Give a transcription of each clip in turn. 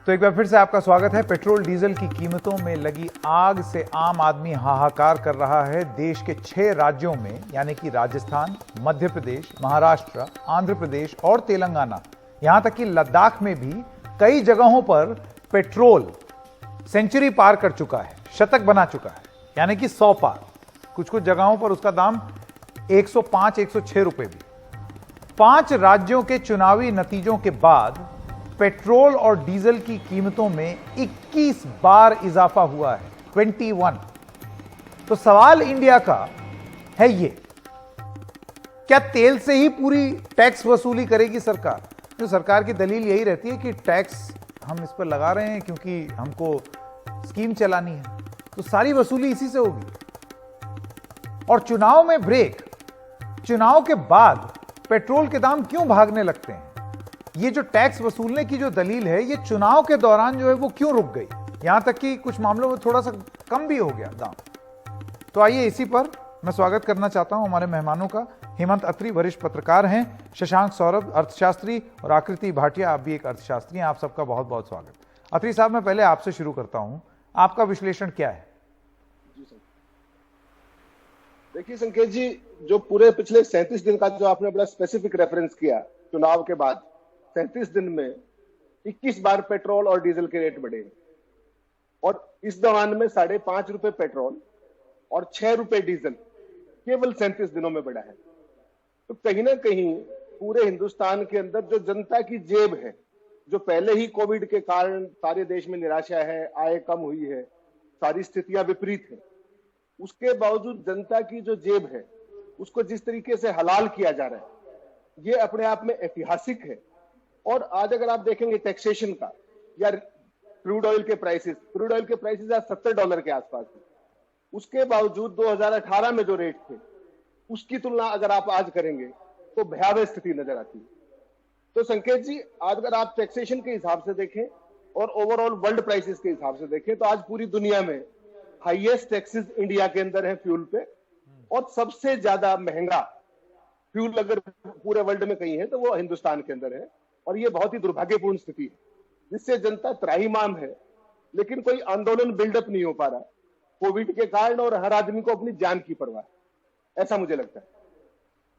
तो एक बार फिर से आपका स्वागत है। पेट्रोल डीजल की कीमतों में लगी आग से आम आदमी हाहाकार कर रहा है। देश के 6 राज्यों में यानी कि राजस्थान, मध्य प्रदेश, महाराष्ट्र, आंध्र प्रदेश और तेलंगाना, यहां तक कि लद्दाख में भी कई जगहों पर पेट्रोल सेंचुरी पार कर चुका है, शतक बना चुका है, यानी कि 100 पार। कुछ कुछ जगहों पर उसका दाम 105-106 रुपए भी। 5 राज्यों के चुनावी नतीजों के बाद पेट्रोल और डीजल की कीमतों में 21 बार इजाफा हुआ है, 21। तो सवाल इंडिया का है ये, क्या तेल से ही पूरी टैक्स वसूली करेगी सरकार? तो सरकार की दलील यही रहती है कि टैक्स हम इस पर लगा रहे हैं क्योंकि हमको स्कीम चलानी है, तो सारी वसूली इसी से होगी। और चुनाव में ब्रेक, चुनाव के बाद पेट्रोल के दाम क्यों भागने लगते हैं? ये जो टैक्स वसूलने की जो दलील है, ये चुनाव के दौरान जो है वो क्यों रुक गई? यहां तक कि कुछ मामलों में थोड़ा सा कम भी हो गया दाम। तो आइए इसी पर मैं स्वागत करना चाहता हूं हमारे मेहमानों का। हेमंत अत्री वरिष्ठ पत्रकार हैं, शशांक सौरभ अर्थशास्त्री और आकृति भाटिया, आप भी एक अर्थशास्त्री हैं। आप सबका बहुत बहुत स्वागत। अत्री साहब, मैं पहले आपसे शुरू करता हूं, आपका विश्लेषण क्या है? देखिए संकेत जी, जो पूरे पिछले 37 दिन का जो आपने बड़ा स्पेसिफिक रेफरेंस किया, चुनाव के बाद 37 दिन में 21 बार पेट्रोल और डीजल के रेट बढ़े और इस दौरान में 5.5 रुपए पेट्रोल और 6 रुपए डीजल केवल 37 दिनों में बढ़ा है। तो कहीं ना कहीं पूरे हिंदुस्तान के अंदर जो जनता की जेब है, जो पहले ही कोविड के कारण सारे देश में निराशा है, आय कम हुई है, सारी स्थितियां विपरीत है, उसके बावजूद जनता की जो जेब है उसको जिस तरीके से हलाल किया जा रहा है, ये अपने आप में ऐतिहासिक है। और आज अगर आप देखेंगे टैक्सेशन का या क्रूड ऑयल के प्राइसेस आज $70 के आसपास है, उसके बावजूद 2018 में जो रेट थे उसकी तुलना अगर आप आज करेंगे तो भयावह स्थिति नजर आती है। तो संकेत जी, आज अगर आप टैक्सेशन के हिसाब से देखें और ओवरऑल वर्ल्ड प्राइसेस के हिसाब से देखें तो आज पूरी दुनिया में हाईएस्ट टैक्सेस इंडिया के अंदर है फ्यूल पे, और सबसे ज्यादा महंगा फ्यूल अगर पूरे वर्ल्ड में कहीं है तो वो हिंदुस्तान के अंदर है। और ये बहुत ही दुर्भाग्यपूर्ण स्थिति है जिससे जनता त्राहिमाम है, लेकिन कोई आंदोलन बिल्डअप नहीं हो पा रहा कोविड के कारण, और हर आदमी को अपनी जान की परवाह, ऐसा मुझे लगता है।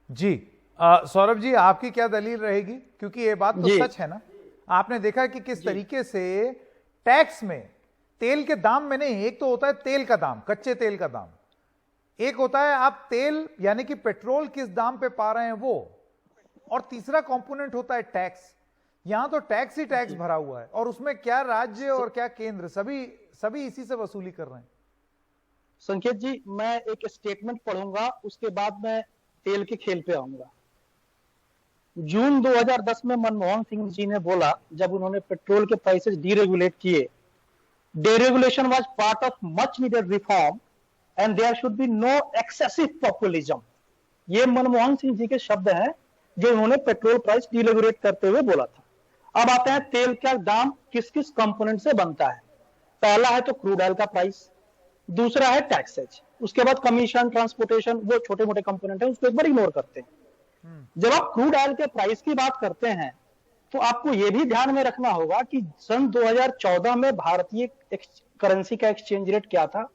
जी सौरभ जी, आपकी क्या दलील रहेगी? क्योंकि ये बात तो सच है ना, आपने देखा कि किस तरीके से टैक्स में तेल के दाम में नहीं, एक तो होता है तेल का दाम, कच्चे तेल का दाम, एक होता है आप तेल यानी कि पेट्रोल किस दाम पे पा रहे हैं वो, और तीसरा कंपोनेंट होता है टैक्स। यहां तो टैक्स ही टैक्स भरा हुआ है, और उसमें क्या राज्य और क्या केंद्र, सभी इसी से वसूली कर रहे हैं। संकेत जी, मैं एक स्टेटमेंट पढ़ूंगा, उसके बाद मैं तेल के खेल पे आऊंगा। जून 2010 में मनमोहन सिंह जी ने बोला, जब उन्होंने पेट्रोल के प्राइसेस डीरेगुलेट किए, deregulation was part of much needed reform and there should be no excessive populism। ये मनमोहन सिंह जी के शब्द हैं जो उन्होंने पेट्रोल प्राइस डीरेगुलेट करते हुए बोला था। अब आते हैं तेल का दाम किस किस कंपोनेंट से बनता है। पहला है तो क्रूड ऑयल का प्राइस, दूसरा है टैक्सेज, उसके बाद कमीशन, ट्रांसपोर्टेशन, वो छोटे मोटे कंपोनेंट है, उसको एक बार इग्नोर करते हैं। जब आप क्रूड ऑयल के प्राइस की बात करते हैं तो आपको यह भी ध्यान में रखना होगा कि सन 2014 में भारतीय करेंसी का एक्सचेंज रेट क्या था,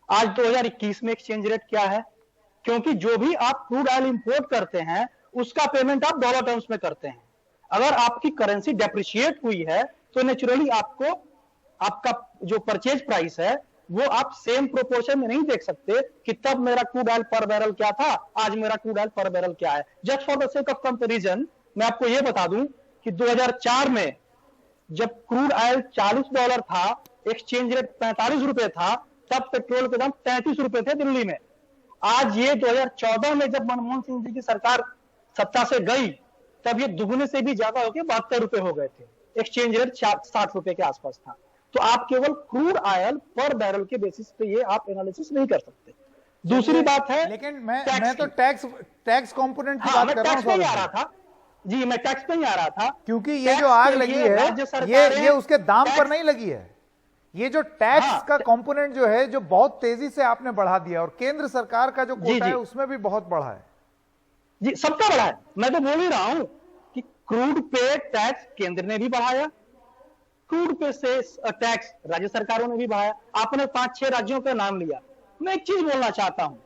आज 2021 में एक्सचेंज रेट क्या है। क्योंकि जो भी आप क्रूड ऑयल इंपोर्ट करते हैं उसका पेमेंट आप डॉलर टर्म्स में करते हैं। अगर आपकी करेंसी डेप्रिशिएट हुई है तो नेचुरली आपको आपका जो परचेज प्राइस है वो आप सेम प्रोपोर्शन में नहीं देख सकते कि तब मेरा क्रूड ऑयल पर बैरल क्या था, आज मेरा क्रूड ऑयल पर बैरल क्या है। Just for the sake of comparison मैं आपको यह बता दूं कि 2004 में जब क्रूड ऑयल $40 था, एक्सचेंज रेट 45 रुपए था, तब पेट्रोल के दाम 33 रुपए थे दिल्ली में। आज ये 2014 में जब मनमोहन सिंह जी की सरकार सत्ता से गई तब ये दुगने से भी ज्यादा होकर 72 रुपए हो गए थे, एक्सचेंज रेट 60 रुपए के आसपास था। तो आप केवल क्रूड ऑयल पर बैरल के बेसिस पे ये आप एनालिसिस नहीं कर सकते। दूसरी बात है, लेकिन मैं तो टैक्स कंपोनेंट की बात कर रहा हूं। आ रहा था जी, मैं टैक्स पे ही आ रहा था, क्योंकि ये जो आग लगी है ये उसके दाम पर नहीं लगी है। ये जो टैक्स का कंपोनेंट जो है, जो बहुत तेजी से आपने बढ़ा दिया, और केंद्र सरकार का जो कोटा है उसमें भी बहुत बढ़ा है। जी, सबका बढ़ा है। मैं तो बोल ही रहा हूं कि क्रूड पे टैक्स केंद्र ने भी बढ़ाया, क्रूड पे से टैक्स राज्य सरकारों ने भी बढ़ाया। आपने 5-6 राज्यों का नाम लिया। मैं एक चीज बोलना चाहता हूं,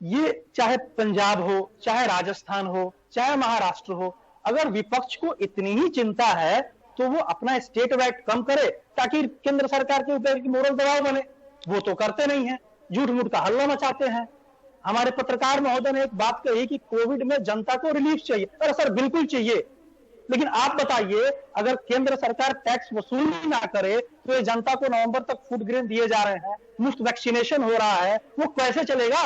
ये चाहे पंजाब हो, चाहे राजस्थान हो, चाहे महाराष्ट्र हो, अगर विपक्ष को इतनी ही चिंता है तो वो अपना स्टेट वैट कम करे ताकि केंद्र सरकार के ऊपर मोरल दबाव बने। वो तो करते नहीं है, झूठ मूठ का हल्ला मचाते हैं। हमारे पत्रकार महोदय ने एक बात कही कि कोविड में जनता को रिलीफ चाहिए। अरे सर, बिल्कुल चाहिए, लेकिन आप बताइए, अगर केंद्र सरकार टैक्स वसूल ना करे तो ये जनता को नवंबर तक फूड ग्रेन दिए जा रहे हैं, मुफ्त वैक्सीनेशन हो रहा है, वो कैसे चलेगा?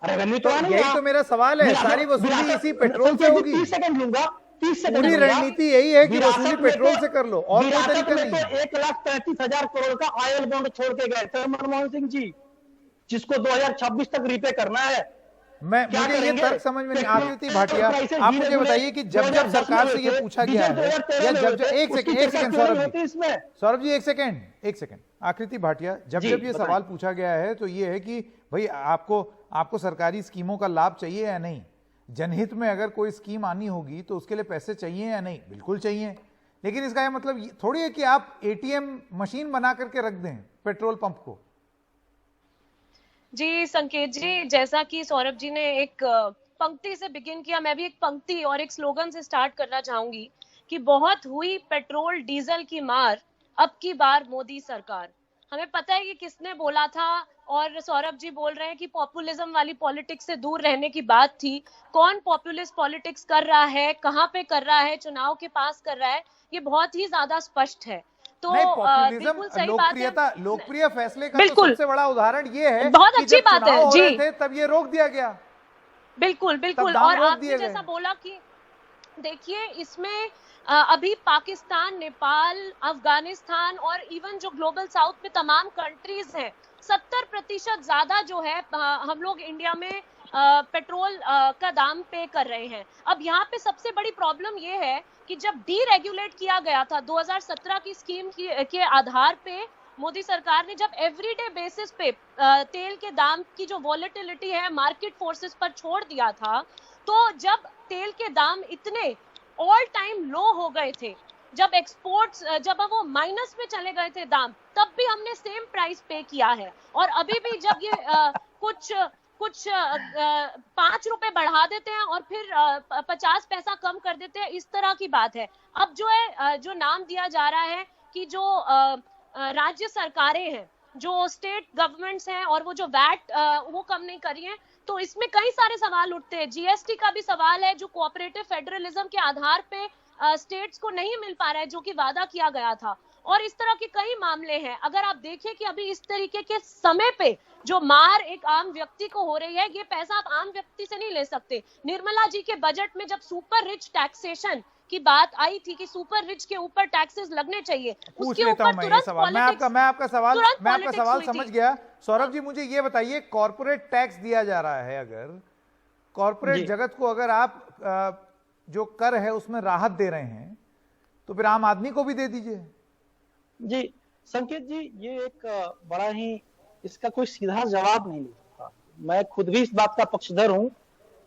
रेवेन्यू तो यही तो मेरा सवाल है, सारी वसूली इसी पेट्रोल से होगी। 30 सेकंड लूंगा, 30 सेकंड। पूरी रणनीति यही है कि वसूली पेट्रोल से कर लो, और कोई तरीका नहीं है। 1,35,000 करोड़ का ऑयल बॉन्ड छोड़ के गए थे मनमोहन सिंह जी, जिसको 2026 तक रिपे करना है। मुझे ये तर्क समझ में नहीं। आकृति भाटिया, आप मुझे बताइए कि जब जब सरकार से ये पूछा गया है, या जब एक सेकंड सौरभ जी, एक सेकंड आकृति भाटिया, जब ये सवाल पूछा गया है तो ये है कि भाई आपको सरकारी स्कीमों का लाभ चाहिए या नहीं? जनहित में अगर कोई स्कीम आनी होगी तो उसके लिए पैसे चाहिए या नहीं? बिल्कुल चाहिए। लेकिन इसका यह मतलब थोड़ी है कि आप एटीएम मशीन बना करके रख दें पेट्रोल पंप को। जी संकेत जी, जैसा कि सौरभ जी ने एक पंक्ति से बिगिन किया, मैं भी एक पंक्ति और एक स्लोगन से स्टार्ट करना चाहूंगी कि बहुत हुई पेट्रोल डीजल की मार, अब की बार मोदी सरकार। हमें पता है कि किसने बोला था, और सौरभ जी बोल रहे हैं कि पॉपुलिज्म वाली पॉलिटिक्स से दूर रहने की बात थी। कौन पॉपुलिस्ट पॉलिटिक्स कर रहा है, कहां पे कर रहा है, चुनाव के पास कर रहा है, ये बहुत ही ज्यादा स्पष्ट है। तो बिल्कुल सही बात है। लोकप्रिय फैसले का तो सबसे बड़ा उदाहरण ये है, बहुत अच्छी बात है जी, थे तब ये रोक दिया गया। बिल्कुल। और आपने जैसा बोला कि देखिए, इसमें अभी पाकिस्तान, नेपाल, अफगानिस्तान और इवन जो ग्लोबल साउथ में तमाम कंट्रीज हैं, 70% ज्यादा जो है हम लोग इंडिया में पेट्रोल का दाम पे कर रहे हैं। अब यहाँ पे सबसे बड़ी प्रॉब्लम ये है कि जब डीरेगुलेट किया गया था 2017 की स्कीम के आधार पे, मोदी सरकार ने जब एवरीडे बेसिस पे तेल के दाम की जो वॉलेटिलिटी है मार्केट फोर्सेस पर छोड़ दिया था, तो जब तेल के दाम इतने ऑल टाइम लो हो गए थे, जब एक्सपोर्ट्स जब वो माइनस में चले गए थे दाम, तब भी हमने सेम प्राइस पे किया है। और अभी भी जब ये कुछ 5 रुपए बढ़ा देते हैं और फिर 50 पैसा कम कर देते हैं, इस तरह की बात है। अब जो है जो नाम दिया जा रहा है कि जो राज्य सरकारें हैं, जो स्टेट गवर्नमेंट्स हैं, और वो जो वैट वो कम नहीं करी है, तो इसमें कई सारे सवाल उठते हैं। जीएसटी का भी सवाल है, जो कोऑपरेटिव फेडरलिज्म के आधार पे स्टेट्स को नहीं मिल पा रहा है, जो कि वादा किया गया था। और इस तरह के कई मामले हैं। अगर आप देखें कि अभी इस तरीके के समय पे जो मार एक आम व्यक्ति को हो रही है, ये पैसा आप आम व्यक्ति से नहीं ले सकते। निर्मला जी के बजट में जब सुपर रिच टैक्सेशन की बात आई थी कि सुपर रिच के ऊपर टैक्सेस लगने चाहिए, उसके ऊपर तुरंत मैं आपका सवाल समझ गया। सौरभ जी, मुझे ये बताइए, कॉर्पोरेट टैक्स दिया जा रहा है, अगर कॉर्पोरेट जगत को अगर आप जो कर है उसमें राहत दे रहे हैं, तो फिर आम आदमी को भी दे दीजिए। जी संकेत जी, ये एक बड़ा ही, इसका कोई सीधा जवाब नहीं मिलता। मैं खुद भी इस बात का पक्षधर हूं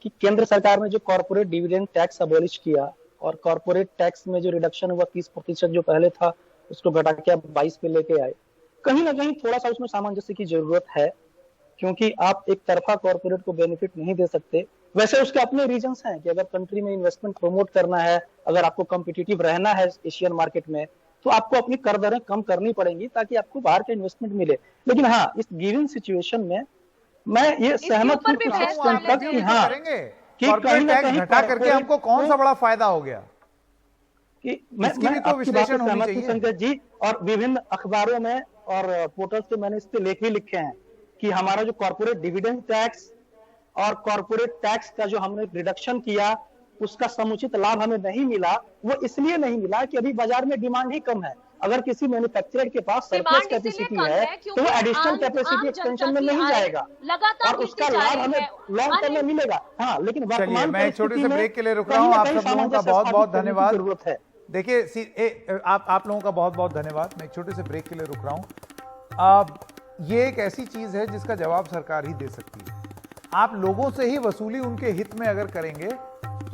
कि केंद्र सरकार ने जो कॉर्पोरेट डिविडेंड टैक्स अबॉलिश किया और कॉर्पोरेट टैक्स में जो रिडक्शन हुआ 30% जो पहले था, उसको घटा के अब 22 पे लेके आए, कहीं ना कहीं थोड़ा सा उसमें सामंजस्य की जरूरत है, क्योंकि आप एक तरफा कॉर्पोरेट को बेनिफिट नहीं दे सकते। वैसे उसके अपने रीजंस हैं कि अगर कंट्री में इन्वेस्टमेंट प्रमोट करना है, अगर आपको कॉम्पिटिटिव रहना है एशियन मार्केट में, तो आपको अपनी कर दरें कम करनी पड़ेंगी ताकि आपको बाहर का इन्वेस्टमेंट मिले। लेकिन हाँ, इस गिवन सिचुएशन में मैं ये सहमत हूं कुछ एक्सटेंट तक कि हाँ, कि कहीं ना कहीं घटा करके हमको कौन सा बड़ा फायदा हो गया, कि मैं आपकी बात से सहमत हूं संकेत जी। और विभिन्न अखबारों में और पोर्टल्स पे मैंने इस पे लेख भी लिखे हैं कि हमारा जो कॉर्पोरेट डिविडेंड टैक्स और कॉर्पोरेट टैक्स का जो हमने रिडक्शन किया, उसका समुचित लाभ हमें नहीं मिला। वो इसलिए नहीं मिला कि अभी बाजार में डिमांड ही कम है। अगर किसी मैन्युफैक्चरर के पास सरप्लस कैपेसिटी है तो वो एडिशनल कैपेसिटी एक्सपेंशन में नहीं जाएगा और उसका लाभ हमें लॉन्ग टर्म में मिलेगा। हाँ, लेकिन वर्तमान मैं छोटे से ब्रेक के लिए रुक रहा हूँ। आप सब लोगों का बहुत बहुत धन्यवाद। जरूरत है, देखिए आप लोगों का बहुत बहुत धन्यवाद। मैं एक छोटे से ब्रेक के लिए रुक रहा हूँ। ये एक ऐसी चीज है जिसका जवाब सरकार ही दे सकती है। आप लोगों से ही वसूली उनके हित में अगर करेंगे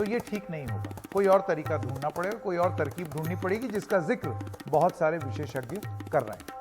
तो ये ठीक नहीं होगा। कोई और तरीका ढूंढना पड़ेगा, कोई और तरकीब ढूंढनी पड़ेगी, जिसका जिक्र बहुत सारे विशेषज्ञ कर रहे हैं।